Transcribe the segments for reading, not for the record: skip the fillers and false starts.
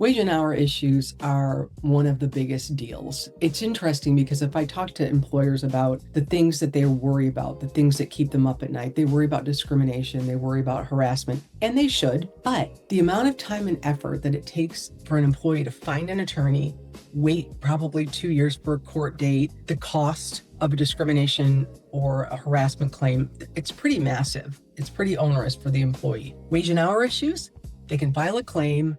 Wage and hour issues are one of the biggest deals. It's interesting because if I talk to employers about the things that they worry about, the things that keep them up at night, they worry about discrimination, they worry about harassment, and they should. But the amount of time and effort that it takes for an employee to find an attorney, wait probably 2 years for a court date, the cost of a discrimination or a harassment claim, it's pretty massive. It's pretty onerous for the employee. Wage and hour issues, they can file a claim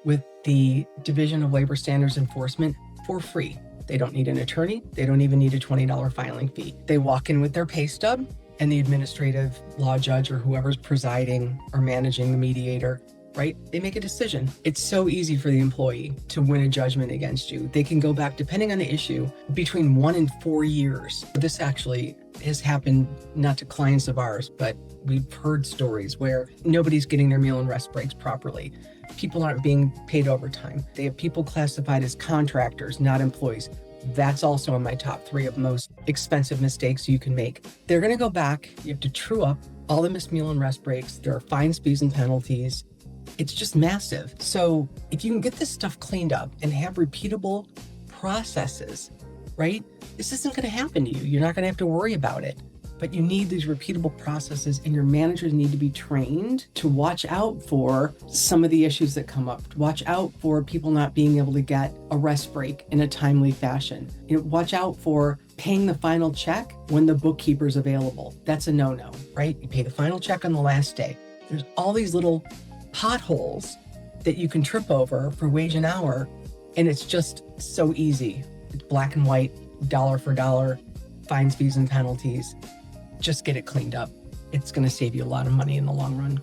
with the Division of Labor Standards Enforcement for free. They don't need an attorney. They don't even need a $20 filing fee. They walk in with their pay stub, and the administrative law judge or whoever's presiding or managing the mediator, right? They make a decision. It's so easy for the employee to win a judgment against you. They can go back, depending on the issue, between 1 and 4 years. This actually has happened not to clients of ours, but we've heard stories where nobody's getting their meal and rest breaks properly. People aren't being paid overtime. They have people classified as contractors, not employees. That's also in my top 3 of most expensive mistakes you can make. They're going to go back. You have to true up all the missed meal and rest breaks. There are fines, fees, and penalties. It's just massive. So if you can get this stuff cleaned up and have repeatable processes, right? This isn't going to happen to you. You're not going to have to worry about it. But you need these repeatable processes, and your managers need to be trained to watch out for some of the issues that come up. Watch out for people not being able to get a rest break in a timely fashion. Watch out for paying the final check when the bookkeeper's available. That's a no-no, right? You pay the final check on the last day. There's all these little potholes that you can trip over for wage and hour, and it's just so easy. It's black and white, dollar for dollar, fines, fees, and penalties. Just get it cleaned up. It's going to save you a lot of money in the long run.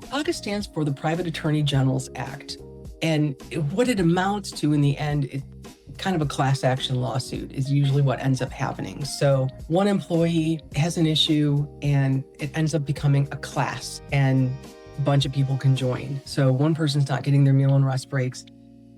PAGA stands for the Private Attorney General's Act. And what it amounts to in the end, it kind of a class action lawsuit is usually what ends up happening. So one employee has an issue and it ends up becoming a class, and a bunch of people can join. So one person's not getting their meal and rest breaks.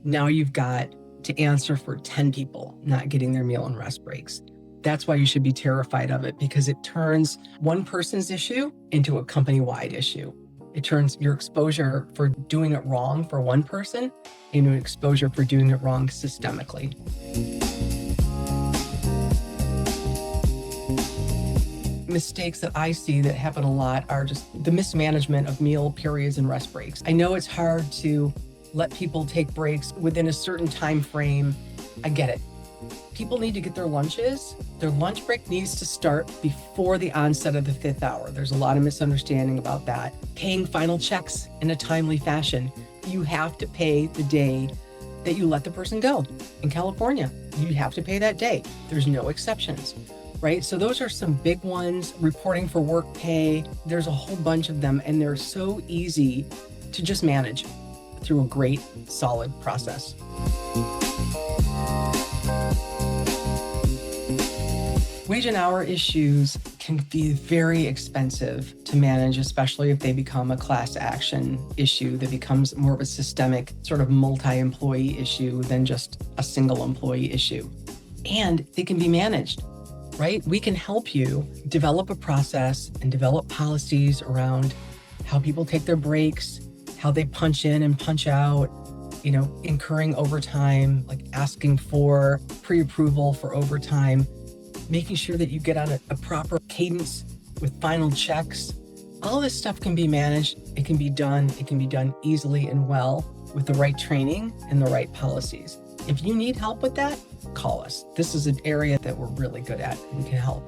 Now you've got to answer for 10 people not getting their meal and rest breaks. That's why you should be terrified of it, because it turns one person's issue into a company-wide issue. It turns your exposure for doing it wrong for one person into an exposure for doing it wrong systemically. Mistakes that I see that happen a lot are just the mismanagement of meal periods and rest breaks. I know it's hard to let people take breaks within a certain time frame. I get it. People need to get their lunches. Their lunch break needs to start before the onset of the 5th hour. There's a lot of misunderstanding about that. Paying final checks in a timely fashion. You have to pay the day that you let the person go. In California, you have to pay that day. There's no exceptions, right? So those are some big ones. Reporting for work pay. There's a whole bunch of them, and they're so easy to just manage through a great, solid process. Wage and hour issues can be very expensive to manage, especially if they become a class action issue that becomes more of a systemic sort of multi-employee issue than just a single employee issue. And they can be managed, right? We can help you develop a process and develop policies around how people take their breaks, how they punch in and punch out, incurring overtime, like asking for pre-approval for overtime, making sure that you get on a proper cadence with final checks. All this stuff can be managed. It can be done. It can be done easily and well with the right training and the right policies. If you need help with that, call us. This is an area that we're really good at. We can help.